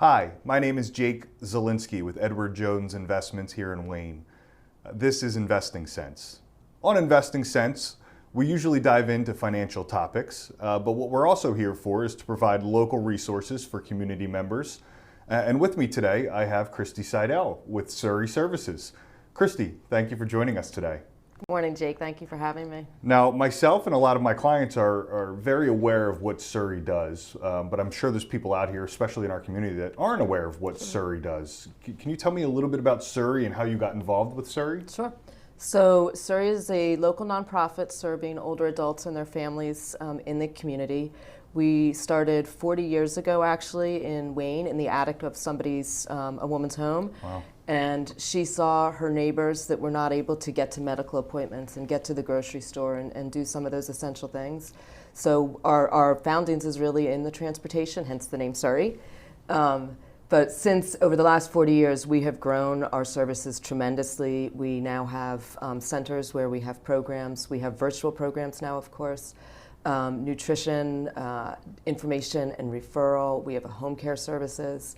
Hi, my name is Jake Szulinski with Edward Jones Investments here in Wayne. This is Investing Sense. On Investing Sense, we usually dive into financial topics, but what we're also here for is to provide local resources for community members. And with me today, I have Christi Seidel with Surrey Services. Christi, thank you for joining us today. Good morning, Jake. Thank you for having me. Now, myself and a lot of my clients are very aware of what Surrey does, but I'm sure there's people out here, especially in our community, that aren't aware of what Surrey does. Can you tell me a little bit about Surrey and how you got involved with Surrey? Sure. So Surrey is a local nonprofit serving older adults and their families in the community. We started 40 years ago, actually, in Wayne, in the attic of a woman's home. Wow. And she saw her neighbors that were not able to get to medical appointments and get to the grocery store and do some of those essential things. So our foundings is really in the transportation, hence the name Surrey. But since over the last 40 years, we have grown our services tremendously. We now have centers where we have programs. We have virtual programs now, of course. Nutrition, information and referral. We have a home care services.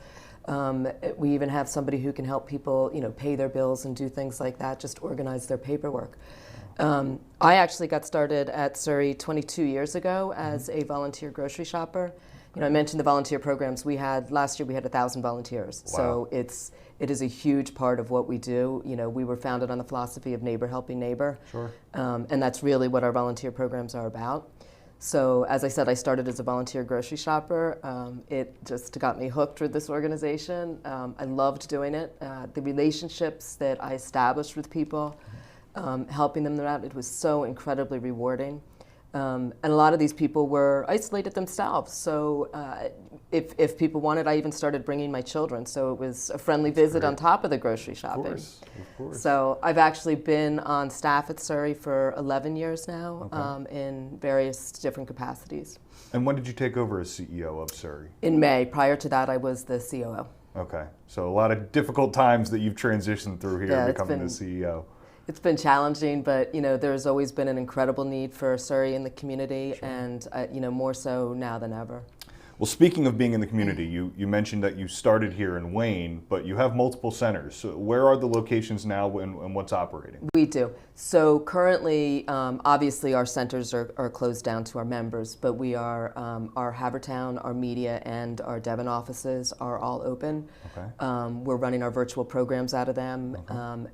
We even have somebody who can help people, pay their bills and do things like that, just organize their paperwork. I actually got started at Surrey 22 years ago as a volunteer grocery shopper. I mentioned the volunteer programs. Last year we had 1,000 volunteers. Wow. So it is a huge part of what we do. We were founded on the philosophy of neighbor helping neighbor. Sure. And that's really what our volunteer programs are about. So as I said, I started as a volunteer grocery shopper. It just got me hooked with this organization. I loved doing it. The relationships that I established with people, helping them out, it was so incredibly rewarding. And a lot of these people were isolated themselves. So if people wanted, I even started bringing my children. So it was a friendly visit on top of the grocery shopping. Of course. So I've actually been on staff at Surrey for 11 years now, in various different capacities. And when did you take over as CEO of Surrey? In May. Prior to that, I was the COO. Okay, so a lot of difficult times that you've transitioned through here becoming the CEO. It's been challenging, but there's always been an incredible need for Surrey in the community, Sure. and more so now than ever. Well, speaking of being in the community, you mentioned that you started here in Wayne, but you have multiple centers. So where are the locations now and what's operating? We do. So currently, obviously our centers are closed down to our members, but we are, our Havertown, our media, and our Devon offices are all open. Okay. We're running our virtual programs out of them,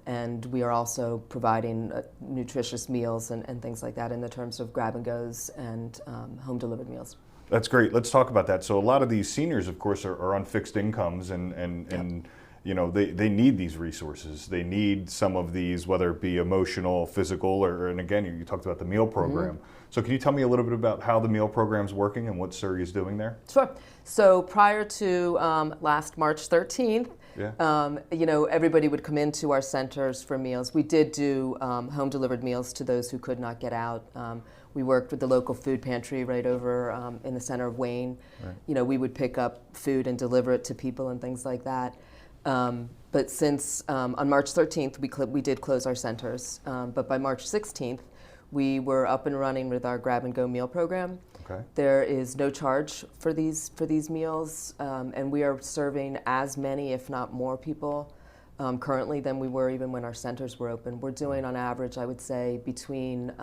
and we are also providing nutritious meals and things like that in the terms of grab-and-goes and home delivered meals. That's great. Let's talk about that. So a lot of these seniors, of course, are on fixed incomes and they need these resources. They need some of these, whether it be emotional, physical, and again, you talked about the meal program. So can you tell me a little bit about how the meal program's working and what Surrey is doing there? Sure. So prior to last March 13th, everybody would come into our centers for meals. We did do home delivered meals to those who could not get out. We worked with the local food pantry right over in the center of Wayne. Right. We would pick up food and deliver it to people and things like that. But since on March 13th, we did close our centers. But by March 16th, we were up and running with our grab-and-go meal program. Okay. There is no charge for these meals, and we are serving as many, if not more people currently than we were even when our centers were open. We're doing on average, I would say, between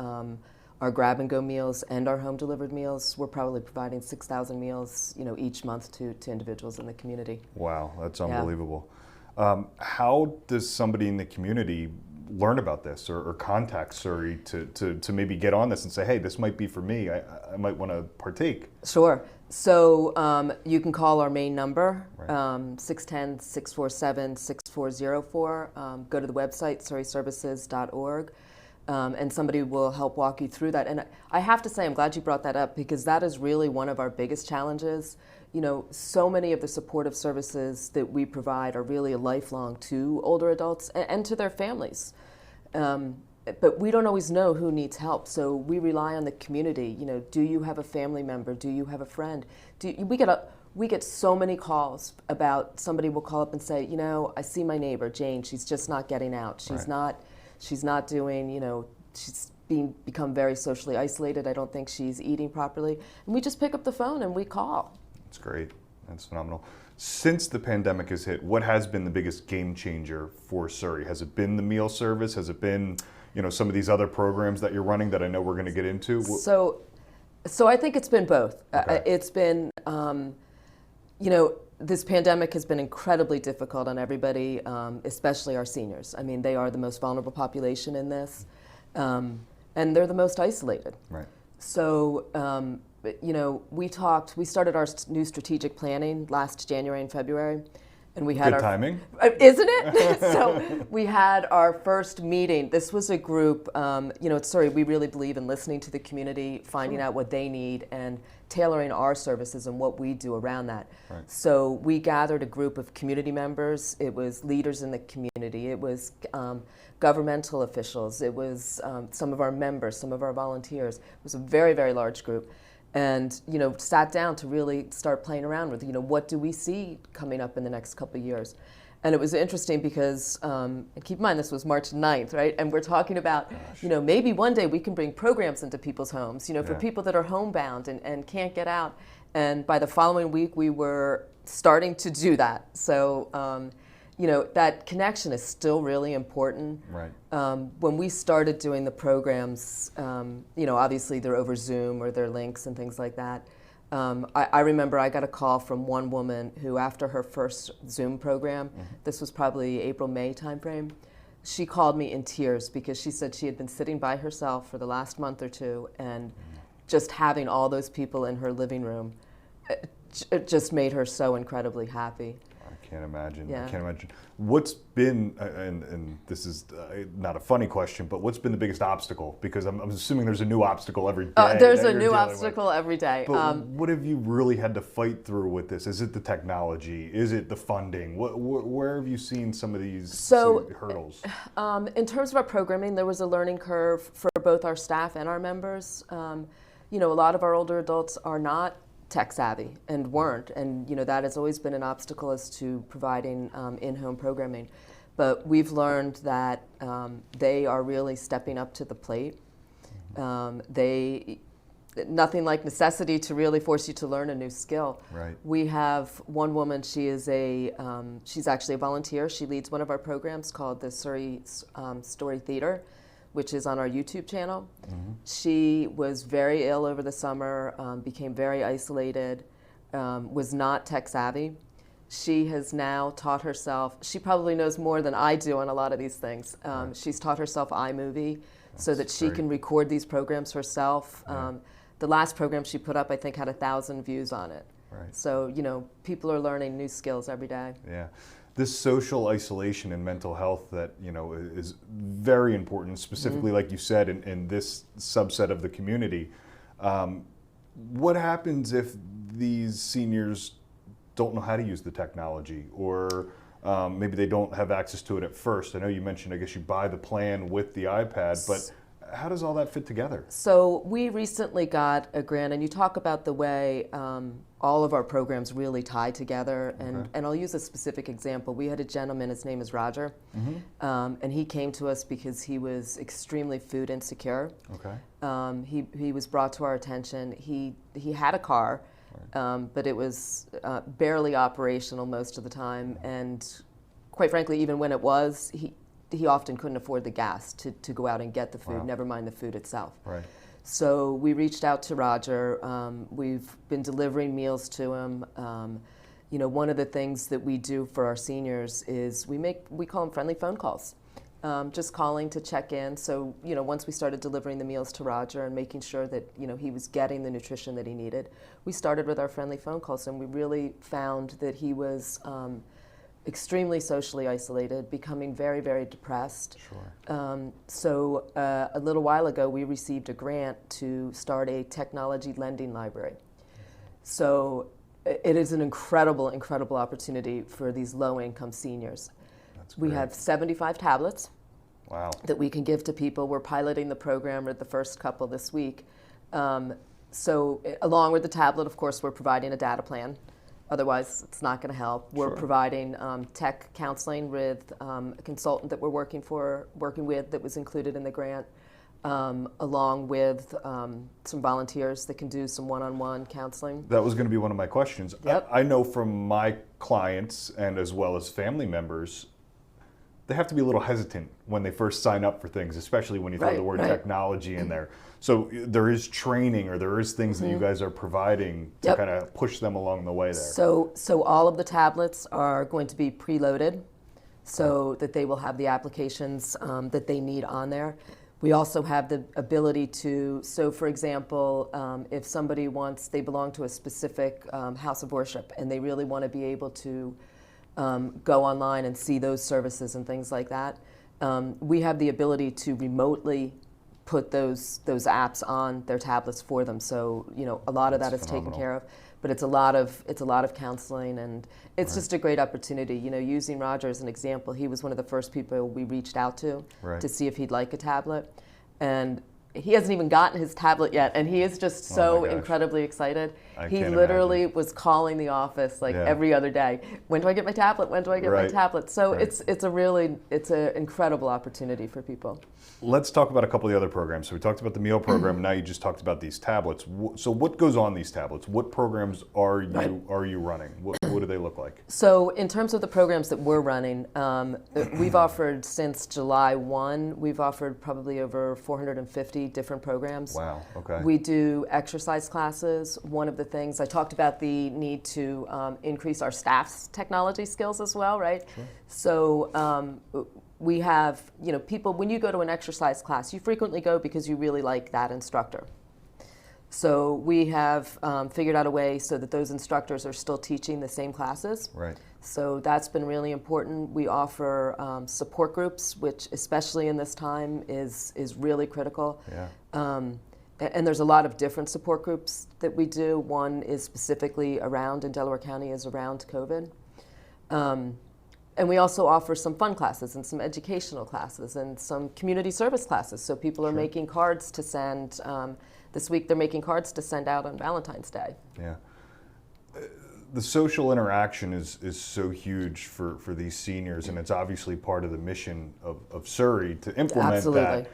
our grab-and-go meals and our home-delivered meals, we're probably providing 6,000 meals, each month to individuals in the community. Wow, that's unbelievable. Yeah. How does somebody in the community learn about this or contact Surrey to maybe get on this and say, hey, this might be for me, I might want to partake? Sure. So you can call our main number, 610-647-6404. Go to the website, surreyservices.org. And somebody will help walk you through that. And I have to say, I'm glad you brought that up because that is really one of our biggest challenges. So many of the supportive services that we provide are really lifelong to older adults and to their families. But we don't always know who needs help. So we rely on the community. Do you have a family member? Do you have a friend? We get so many calls about somebody will call up and say, I see my neighbor, Jane, she's just not getting out. She's not doing, she's become very socially isolated. I don't think she's eating properly. And we just pick up the phone and we call. That's great. That's phenomenal. Since the pandemic has hit, what has been the biggest game changer for Surrey? Has it been the meal service? Has it been, some of these other programs that you're running that I know we're going to get into? So I think it's been both. Okay. It's been, this pandemic has been incredibly difficult on everybody, especially our seniors. I mean, they are the most vulnerable population in this, and they're the most isolated. Right. So, we started our new strategic planning last January and February, and we had Good timing. Isn't it? So we had our first meeting. This was a group, at Surrey, we really believe in listening to the community, finding out what they need, and tailoring our services and what we do around that. Right. So we gathered a group of community members. It was leaders in the community. It was governmental officials. It was some of our members, some of our volunteers. It was a very, very large group. And sat down to really start playing around with what do we see coming up in the next couple of years. And it was interesting because, and keep in mind this was March 9th, right? And we're talking about, maybe one day we can bring programs into people's homes, for people that are homebound and can't get out. And by the following week, we were starting to do that. So, that connection is still really important. Right. When we started doing the programs, obviously they're over Zoom or they're links and things like that. I remember I got a call from one woman who, after her first Zoom program, this was probably April, May timeframe, she called me in tears because she said she had been sitting by herself for the last month or two, and just having all those people in her living room, it just made her so incredibly happy. I can't imagine. Yeah. I can't imagine. What's been, and this is not a funny question, but what's been the biggest obstacle? Because I'm assuming there's a new obstacle every day. There's a new obstacle every day. But what have you really had to fight through with this? Is it the technology? Is it the funding? Where have you seen some of these hurdles? In terms of our programming, there was a learning curve for both our staff and our members. A lot of our older adults are not tech savvy and weren't, and that has always been an obstacle as to providing in-home programming. But we've learned that they are really stepping up to the plate. Nothing like necessity to really force you to learn a new skill. Right. We have one woman, she's actually a volunteer. She leads one of our programs called the Surrey Story Theater, which is on our YouTube channel. She was very ill over the summer, became very isolated, was not tech savvy. She has now taught herself, she probably knows more than I do on a lot of these things. Right. She's taught herself iMovie so that she great. can record these programs herself. Yeah. The last program she put up, I think, had 1,000 views on it. Right. So, people are learning new skills every day. Yeah. This social isolation and mental health that is very important, specifically like you said in this subset of the community. What happens if these seniors don't know how to use the technology, or maybe they don't have access to it at first? I know you mentioned, I guess you buy the plan with the iPad, but how does all that fit together? So we recently got a grant, and you talk about the way all of our programs really tie together, and I'll use a specific example. We had a gentleman, his name is Roger, and he came to us because he was extremely food insecure. Okay. He was brought to our attention. He had a car, but it was barely operational most of the time, and quite frankly, even when it was, he often couldn't afford the gas to go out and get the food, never mind the food itself. Right. So we reached out to Roger. We've been delivering meals to him. One of the things that we do for our seniors is we call them friendly phone calls, just calling to check in. So once we started delivering the meals to Roger and making sure that he was getting the nutrition that he needed, we started with our friendly phone calls, and we really found that he was extremely socially isolated, becoming very, very depressed. Sure. So a little while ago, we received a grant to start a technology lending library. So it is an incredible, incredible opportunity for these low-income seniors. That's We great. have 75 tablets. Wow. That we can give to people. We're piloting the program with the first couple this week. So along with the tablet, of course, we're providing a data plan. Otherwise, it's not going to help. We're providing tech counseling with a consultant that we're working with that was included in the grant. along with some volunteers that can do some one-on-one counseling. That was going to be one of my questions. Yep. I know from my clients and as well as family members, they have to be a little hesitant when they first sign up for things, especially when you throw the word technology in there. So there is training, or there is things that you guys are providing to kind of push them along the way there. So all of the tablets are going to be preloaded so that they will have the applications that they need on there. We also have the ability to, so for example, if somebody wants, they belong to a specific house of worship and they really want to be able to go online and see those services and things like that, we have the ability to remotely put those apps on their tablets for them. So a lot of that is taken care of, but it's a lot of counseling, and it's just a great opportunity. Using Roger as an example, he was one of the first people we reached out to see if he'd like a tablet, and he hasn't even gotten his tablet yet, and he is just so incredibly excited. He literally was calling the office every other day. When do I get my tablet? When do I get my tablet? So it's an incredible opportunity for people. Let's talk about a couple of the other programs. So we talked about the meal program, and now you just talked about these tablets. So what goes on these tablets? What programs are you running? What do they look like? So in terms of the programs that we're running, we've offered since July 1, we've offered probably over 450 different programs. Wow, okay. We do exercise classes. One of the things, I talked about the need to increase our staff's technology skills as well, right? Sure. So we have, people, when you go to an exercise class, you frequently go because you really like that instructor. So we have figured out a way so that those instructors are still teaching the same classes. Right. So that's been really important. We offer support groups, which especially in this time is really critical. Yeah. And there's a lot of different support groups that we do. One is specifically around, in Delaware County, is around COVID. And we also offer some fun classes and some educational classes and some community service classes. So people are making cards to send. This week they're making cards to send out on Valentine's Day. Yeah. The social interaction is so huge for these seniors, and it's obviously part of the mission of Surrey to implement that.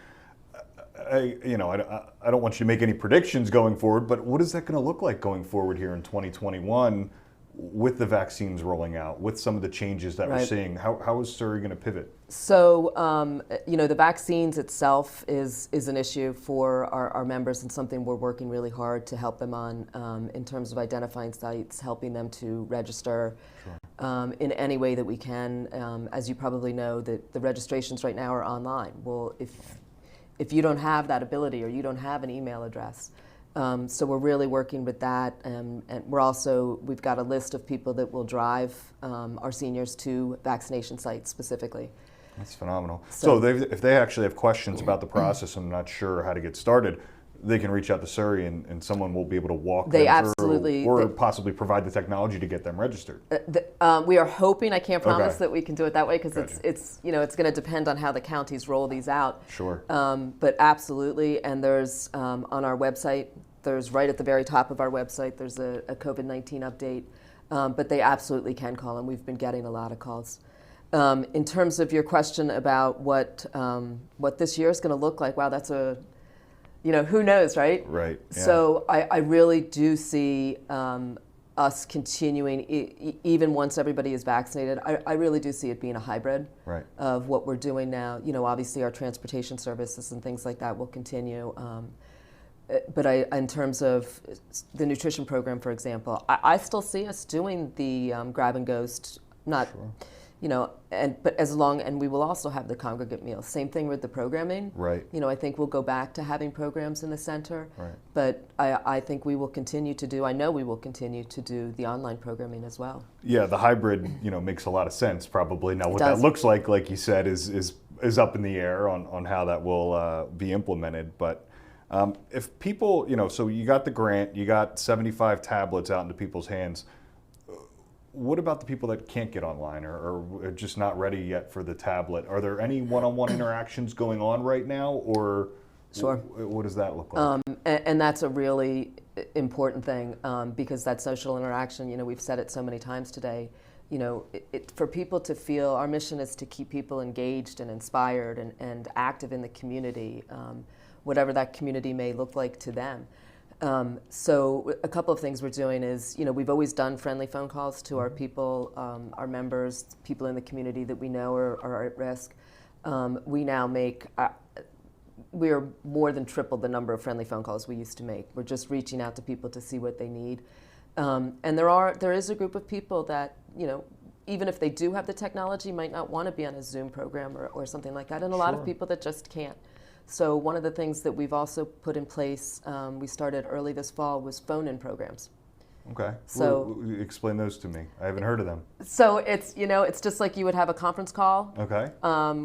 I don't want you to make any predictions going forward, but what is that going to look like going forward here in 2021 with the vaccines rolling out, with some of the changes that we're seeing? How is Surrey going to pivot? So, the vaccines itself is an issue for our members, and something we're working really hard to help them on in terms of identifying sites, helping them to register in any way that we can. As you probably know, that the registrations right now are online. Well, if you don't have that ability or you don't have an email address, so we're really working with that, and we've got a list of people that will drive our seniors to vaccination sites specifically. That's phenomenal. So if they actually have questions about the process and not sure how to get started, they can reach out to Surrey and someone will be able to walk them through, or possibly provide the technology to get them registered. We are hoping. I can't promise that we can do it that way because it's going to depend on how the counties roll these out. Sure. But absolutely, and there's on our website. There's right at the very top of our website. There's a COVID-19 update, but they absolutely can call, and we've been getting a lot of calls. In terms of your question about what this year is going to look like, wow, that's who knows, right? Right. Yeah. So I really do see us continuing, even once everybody is vaccinated. I really do see it being a hybrid of what we're doing now. Obviously our transportation services and things like that will continue. But in terms of the nutrition program, for example, I still see us doing the grab and ghost, not. And we will also have the congregate meal. Same thing with the programming. Right. I think we'll go back to having programs in the center. Right. But I think we will continue to do. I know we will continue to do the online programming as well. Yeah, the hybrid, makes a lot of sense. Probably now, what that looks like you said, is up in the air on how that will be implemented. But if people, so you got the grant, you got 75 tablets out into people's hands. What about the people that can't get online or are just not ready yet for the tablet? Are there any one-on-one interactions going on right now, or what does that look like? And that's a really important thing because that social interaction, we've said it so many times today, for people to feel, our mission is to keep people engaged and inspired and active in the community. whatever that community may look like to them. So a couple of things we're doing is, we've always done friendly phone calls to our people, our members, people in the community that we know are at risk. We now make, we are more than triple the number of friendly phone calls we used to make. We're just reaching out to people to see what they need. And there is a group of people that, even if they do have the technology, might not want to be on a Zoom program or something like that, and a lot of people that just can't. So one of the things that we've also put in place, we started early this fall, was phone-in programs. Okay. So explain those to me. I haven't heard of them. So it's just like you would have a conference call. Okay.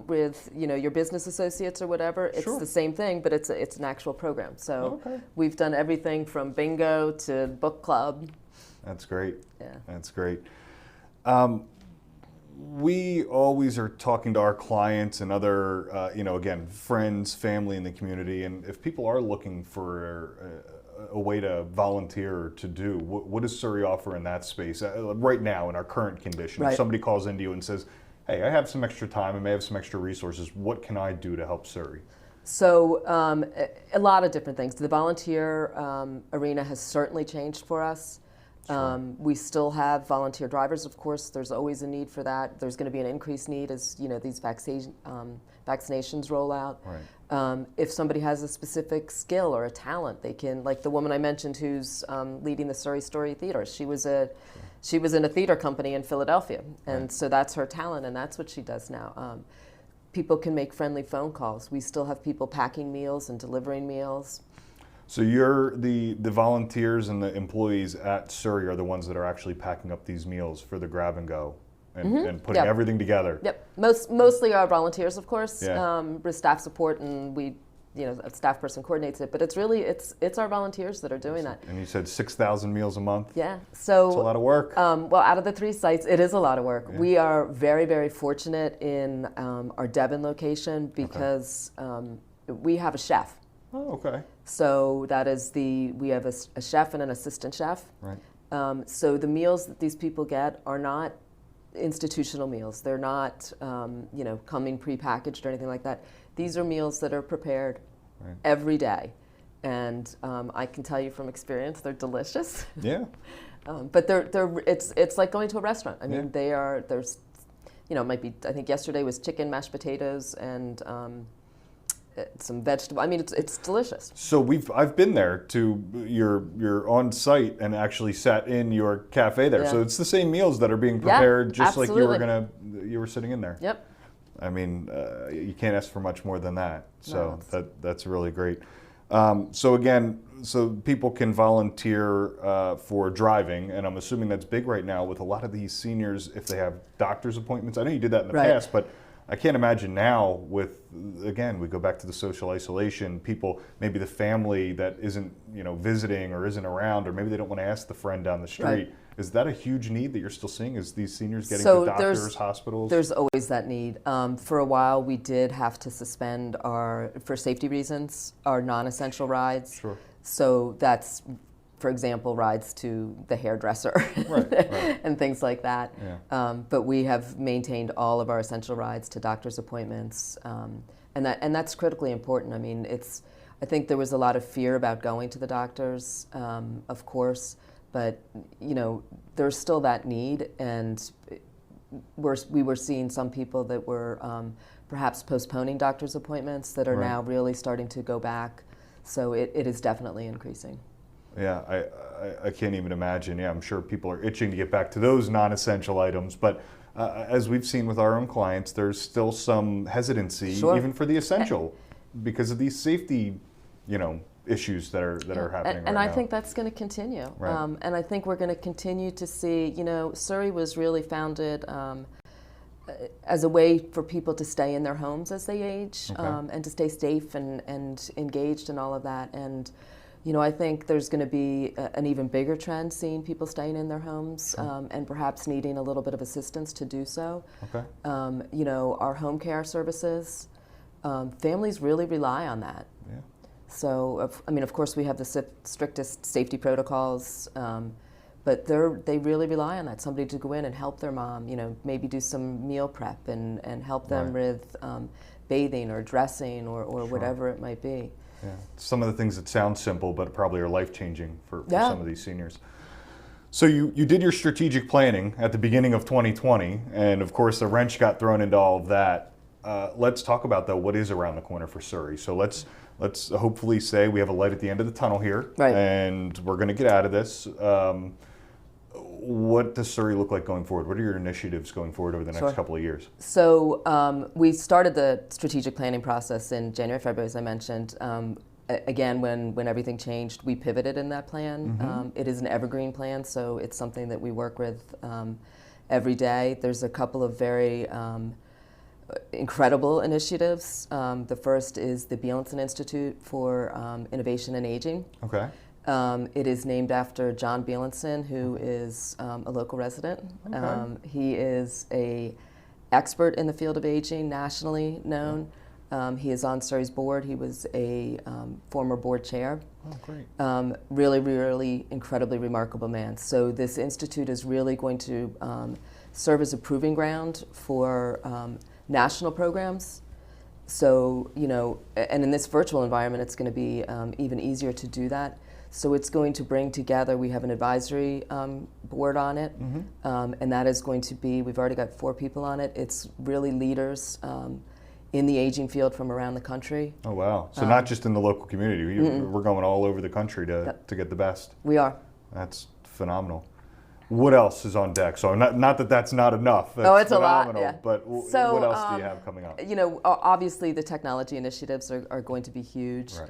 With your business associates or whatever. It's the same thing, but it's an actual program. So we've done everything from bingo to book club. That's great. Yeah. That's great. We always are talking to our clients and other, again, friends, family in the community, and if people are looking for a way to volunteer or to do, what does Surrey offer in that space right now in our current condition? Right. If somebody calls into you and says, hey, I have some extra time, I may have some extra resources, what can I do to help Surrey? So a lot of different things. The volunteer arena has certainly changed for us. We still have volunteer drivers, of course. There's always a need for that. There's going to be an increased need as these vaccinations roll out. Right. If somebody has a specific skill or a talent, they can, like the woman I mentioned who's leading the Surrey Story Theater. She was in a theater company in Philadelphia, and so that's her talent, and that's what she does now. People can make friendly phone calls. We still have people packing meals and delivering meals. So you're the volunteers and the employees at Surrey are the ones that are actually packing up these meals for the grab and go and putting everything together. Yep. Mostly our volunteers, of course, Yeah. With staff support, and we, a staff person coordinates it. But it's really it's our volunteers that are doing that. And you said 6,000 meals a month. Yeah. So that's a lot of work. Well, out of the 3 sites, it is a lot of work. Yeah. We are very, very fortunate in our Devon location because we have a chef. Oh, okay. So that is we have a chef and an assistant chef. Right. So the meals that these people get are not institutional meals. They're not, coming prepackaged or anything like that. These are meals that are prepared every day. And I can tell you from experience, they're delicious. Yeah. But it's like going to a restaurant. I mean, there's, it might be, I think yesterday was chicken, mashed potatoes, and some vegetable. I mean, it's delicious. So I've been there to you're on site and actually sat in your cafe there. Yeah. So it's the same meals that are being prepared, just absolutely. like you were sitting in there. Yep. I mean, you can't ask for much more than that. So No, that's really great. So again, people can volunteer for driving, and I'm assuming that's big right now with a lot of these seniors if they have doctor's appointments. I know you did that in the past, but I can't imagine now with, again, we go back to the social isolation, people, maybe the family that isn't, visiting or isn't around, or maybe they don't want to ask the friend down the street. Right. Is that a huge need that you're still seeing? Is these seniors getting So to doctors, hospitals? There's always that need. For a while, we did have to suspend for safety reasons, our non-essential rides. Sure. So that's, for example, rides to the hairdresser Right. and things like that. Yeah. But we have maintained all of our essential rides to doctor's appointments, and that's critically important. I mean, I think there was a lot of fear about going to the doctors, of course, but there's still that need, and we were seeing some people that were perhaps postponing doctor's appointments that are now really starting to go back. So it is definitely increasing. Yeah, I can't even imagine. Yeah, I'm sure people are itching to get back to those non-essential items. But as we've seen with our own clients, there's still some hesitancy, even for the essential, because of these safety, issues that are happening and right I now. think that's going to continue. Right. And I think we're going to continue to see, Surrey was really founded as a way for people to stay in their homes as they age, and to stay safe and engaged and all of that. And I think there's going to be an even bigger trend seeing people staying in their homes, and perhaps needing a little bit of assistance to do so. Okay. Our home care services, families really rely on that. Yeah. So, of course, we have the strictest safety protocols, but they really rely on that. Somebody to go in and help their mom, maybe do some meal prep and help them with bathing or dressing or whatever it might be. Yeah. Some of the things that sound simple, but probably are life-changing for some of these seniors. So you did your strategic planning at the beginning of 2020, and of course the wrench got thrown into all of that. Let's talk about though what is around the corner for Surrey. So let's hopefully say we have a light at the end of the tunnel here, right, and we're going to get out of this. What does Surrey look like going forward? What are your initiatives going forward over the next couple of years? So we started the strategic planning process in January, February, as I mentioned. Again, when everything changed, we pivoted in that plan. It is an evergreen plan, so it's something that we work with every day. There's a couple of very incredible initiatives. The first is the Bielenson Institute for Innovation and Aging. Okay. It is named after John Bielenson, who is a local resident. Okay. He is an expert in the field of aging, nationally known. He is on Surrey's board. He was a former board chair. Oh, great. Really, really incredibly remarkable man. So this institute is really going to serve as a proving ground for national programs. So, and in this virtual environment, it's going to be even easier to do that. So it's going to bring together, we have an advisory board on it, and that is going to be, we've already got 4 people on it. It's really leaders in the aging field from around the country. Oh, wow. So not just in the local community, we're going all over the country to get the best. We are. That's phenomenal. What else is on deck? So not that that's not enough. That's it's phenomenal, a lot, yeah. But So, what else do you have coming up? Obviously the technology initiatives are going to be huge. Right.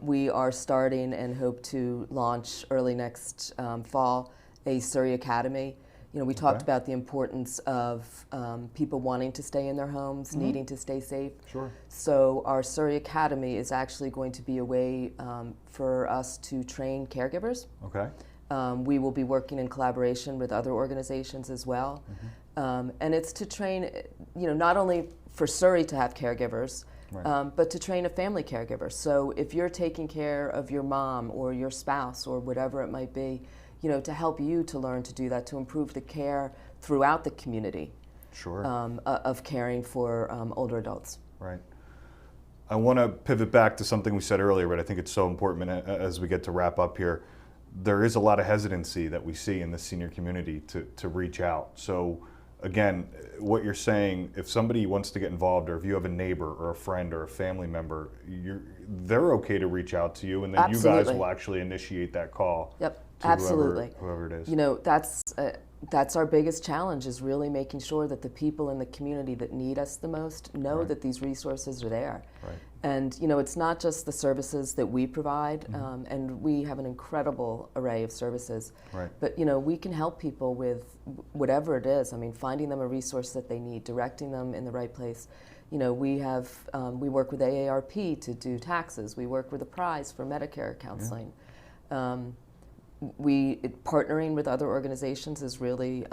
We are starting and hope to launch early next fall a Surrey Academy. We talked about the importance of people wanting to stay in their homes, needing to stay safe. Sure. So our Surrey Academy is actually going to be a way for us to train caregivers. Okay. We will be working in collaboration with other organizations as well. And it's to train, not only for Surrey to have caregivers, right. But to train a family caregiver. So if you're taking care of your mom or your spouse or whatever it might be, to help you to learn to do that, to improve the care throughout the community. Sure. Of caring for older adults. Right. I want to pivot back to something we said earlier, but I think it's so important as we get to wrap up here. There is a lot of hesitancy that we see in the senior community to reach out. So again, what you're saying, if somebody wants to get involved, or if you have a neighbor or a friend or a family member, they're okay to reach out to you, and then Absolutely. You guys will actually initiate that call. Yep, to absolutely. Whoever it is. That's our biggest challenge, is really making sure that the people in the community that need us the most know that these resources are there. Right. And it's not just the services that we provide, and we have an incredible array of services. Right. But we can help people with whatever it is. I mean, finding them a resource that they need, directing them in the right place. We work with AARP to do taxes. We work with the Prize for Medicare counseling. Yeah. Partnering with other organizations is really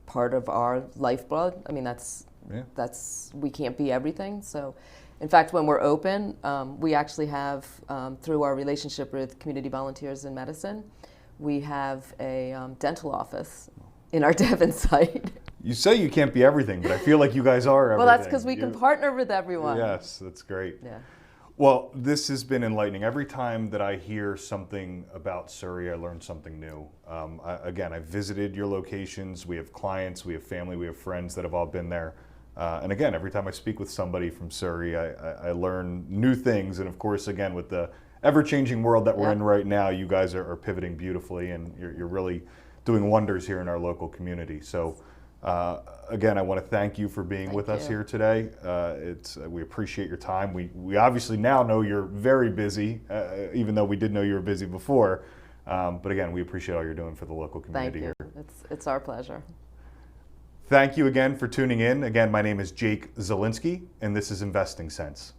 part of our lifeblood. I mean, we can't be everything. So, in fact, when we're open, we actually have, through our relationship with Community Volunteers in Medicine, we have a dental office in our Devon site. You say you can't be everything, but I feel like you guys are everything. Well, that's because we can partner with everyone. Yes, that's great. Yeah. Well, this has been enlightening. Every time that I hear something about Surrey, I learn something new. I visited your locations. We have clients, we have family, we have friends that have all been there. And again, every time I speak with somebody from Surrey, I learn new things. And of course, again, with the ever-changing world that we're in right now, you guys are pivoting beautifully, and you're really doing wonders here in our local community. So again, I want to thank you for being with us here today. We appreciate your time. We obviously now know you're very busy, even though we did know you were busy before. But again, we appreciate all you're doing for the local community here. Thank you. It's our pleasure. Thank you again for tuning in. Again, my name is Jake Szulinski, and this is Investing Sense.